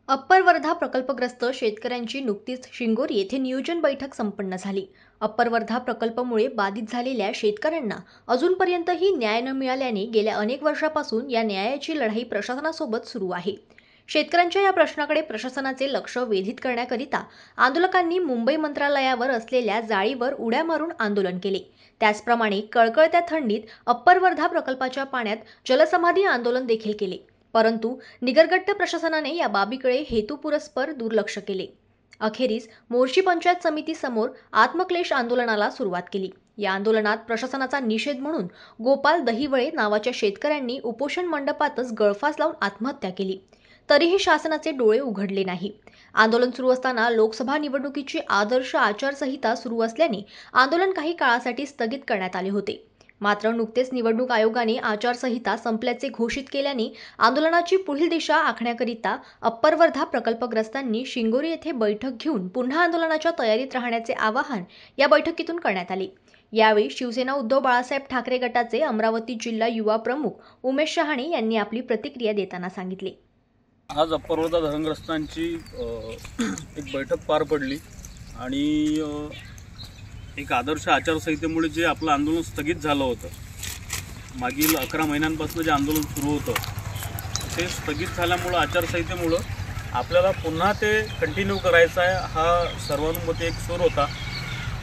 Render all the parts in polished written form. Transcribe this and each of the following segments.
Upper Wardha प्रकल्पग्रस्त शेतकऱ्यांची नुकतीच शिंगोरी येथे नियोजन बैठक संपन्न झाली। अप्पर वर्धा प्रकल्पामुळे बाधित झालेल्या शेतकऱ्यांना अजूनपर्यंतही न्याय न मिळाल्याने गेल्या अनेक वर्षापासून या न्यायाची लढाई प्रशासनासोबत सुरू आहे। शेतकऱ्यांच्या या प्रश्नाकडे प्रशासनाचे लक्ष वेधित करण्याकरिता आंदोलकांनी मुंबई मंत्रालयावर असलेल्या जाळीवर उड्या मारून आंदोलन केले। त्याचप्रमाणे कळकळत्या थंडीत अप्पर वर्धा प्रकल्पाच्या पाण्यात जलसमाधी आंदोलन देखील केले। परंतु निगरगट्ट प्रशासनाने या बाबीकडे हेतुपुरस्पर दुर्लक्ष केले। अखेरीस मोर्शी पंचायत समिती समोर आत्मक्लेश आंदोलनाला सुरुवात केली। या आंदोलनात प्रशासनाचा निषेध म्हणून गोपाल दहिवळे नावाच्या शेतकऱ्यांनी उपोषण मंडपातच गळफास लावून आत्महत्या केली। तरीही शासनाचे डोळे उघडले नाही। आंदोलन सुरू असताना लोकसभा निवडणुकीची आदर्श आचारसंहिता सुरू असल्याने आंदोलन काही काळासाठी स्थगित करण्यात आले होते। मात्र नुकतेच निवडणूक आयोगाने आचारसंहिता संपल्याचे घोषित केल्याने आंदोलनाची पुढील दिशा आखण्याकरिता अप्पर वर्धा प्रकल्पग्रस्तांनी शिंगोरी येथे बैठक घेऊन पुन्हा आंदोलनाच्या तयारीत राहण्याचे आवाहन या बैठकीतून करण्यात आले। यावेळी शिवसेना उद्धव बाळासाहेब ठाकरे गटाचे अमरावती जिल्हा युवा प्रमुख उमेश शहाणे यांनी आपली प्रतिक्रिया देताना सांगितले। आज अप्पर वर्धा धरणग्रस्तांची एक बैठक पार पडली आणि एक आदर्श आचारसंहितेमुळे जे आपलं आंदोलन स्थगित झालं होतं, मागील 11 महिन्यांपासून जे आंदोलन सुरू होतं ते स्थगित झाल्यामुळं आचारसंहितेमुळं आपल्याला पुन्हा ते कंटिन्यू करायचं आहे हा सर्वानुमते एक सूर होता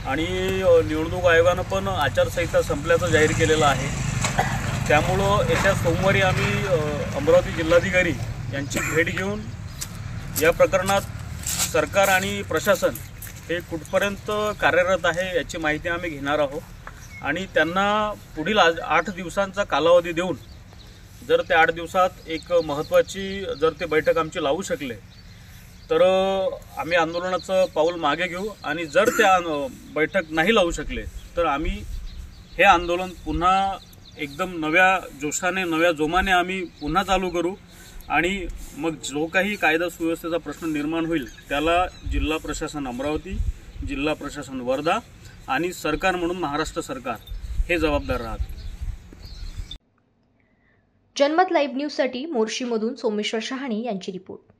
आणि निवडणूक आयोगानं पण आचारसंहिता संपल्याचं जाहीर केलेलं आहे। त्यामुळं येत्या सोमवारी आम्ही अमरावती जिल्हाधिकारी यांची भेट घेऊन या प्रकरणात सरकार आणि प्रशासन हे कुठपर्यंत कार्यरत आहे याची माहिती आम्ही घेणार आहोत आणि त्यांना पुढील 8 दिवसांचा कालावधी देऊन जर ते 8 दिवसात एक महत्त्वाची जर ते बैठक आमची लावू शकले तर आम्ही आंदोलनाचं पाऊल मागे घेऊ आणि जर ते बैठक नाही लावू शकले तर आम्ही हे आंदोलन पुन्हा एकदम नव्या जोशाने नव्या जोमाने आम्ही पुन्हा चालू करू आणि मग जो काही कायदा सुव्यवस्थेचा प्रश्न निर्माण होईल त्याला जिल्हा प्रशासन अमरावती, जिल्हा प्रशासन वर्धा आणि सरकार म्हणून महाराष्ट्र सरकार हे जबाबदार राहतील। जनमत लाईव्ह न्यूजसाठी मोर्शीमधून सोमेश्वर शहाणे यांची रिपोर्ट।